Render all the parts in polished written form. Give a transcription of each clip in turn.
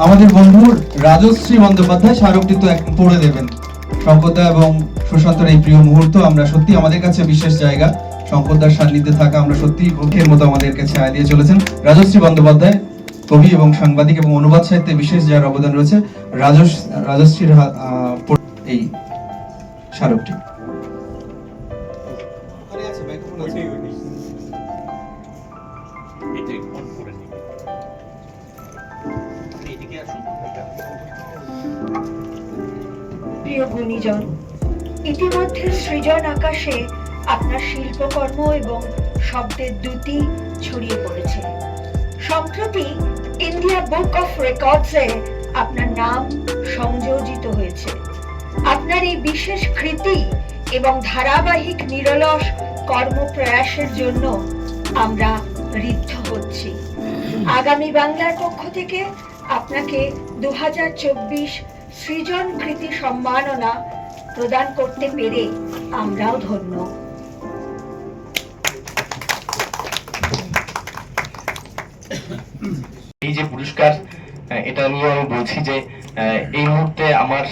আমাদের বন্ধু রাজশ্রী বন্দ্যোপাধ্যায় স্মারকটি তো একদম পড়ে দেবেন। শঙ্করদা এবং সুশান্তর এই প্রিয় মুহূর্ত আমরা সত্যি আমাদের কাছে বিশেষ জায়গা। শঙ্করদার সান্নিধ্যে থাকা আমরা সত্যি মুখের মতো আমাদেরকে ছায়া দিয়ে চলেছেন। রাজশ্রী বন্দ্যোপাধ্যায় কবি এবং সাংবাদিক এবং অনুবাদ সাহিত্যে বিশেষ যার অবদান রয়েছে, রাজশ্রীর এই স্মারকটি। প্রিয় গুণীজন, ইতিমধ্যে সৃজন আকাশে আপনার শিল্পকর্ম এবং শব্দের দ্যুতি ছড়িয়ে পড়েছে। সম্প্রতি ইন্ডিয়া বুক অফ রেকর্ডসে আপনার নাম সংযোজিত হয়েছে। আপনার এই বিশেষ কৃতি এবং ধারাবাহিক নিরলস কর্মপ্রয়াসের জন্য আমরা ঋদ্ধ হচ্ছি। আগামী বাংলার পক্ষ থেকে আপনাকে 2024 সৃজন কৃতি সম্মাননা প্রদান করতে পেরে আমরাও ধন্য। এই যে পুরস্কার, এটা নিয়ে আমি বলছি যে এই মুহূর্তে আমার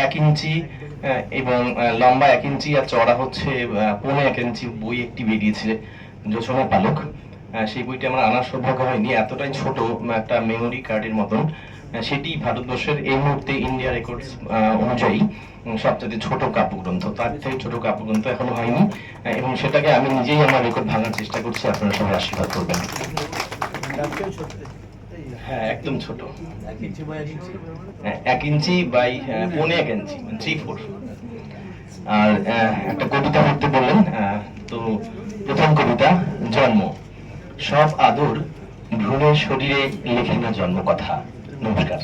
1 ইঞ্চি এবং লম্বা 1 ইঞ্চি আর চড়া হচ্ছে 1.25 ইঞ্চি বই একটি বেরিয়েছে, জোছনা পালক। সেই বইটি আমার আনার সৌভাগ্য হয়নি, এতটাই ছোট একটা মেমোরি কার্ডের মতন। সেটি ভারতবর্ষের এই মুহূর্তে ইন্ডিয়া রেকর্ডস অনুযায়ী সবচেয়ে ছোট কাব্যগ্রন্থ। তার থেকে ছোট কাব্যগ্রন্থ এখনো হয়নি, এবং সেটাকে আমি নিজেই আমার রেকর্ড ভাঙার চেষ্টা করছি। আপনারা সবাই আশীর্বাদ করবেন। হ্যাঁ, একদম ছোট, 1 ইঞ্চি বাই 1.25 ইঞ্চি, 3/4। আর একটা কবিতা পড়তে বললেন, তো প্রথম কবিতা, জন্ম। সব আদর ভ্রূণের শরীরে লেখে না জন্ম কথা। নমস্কার।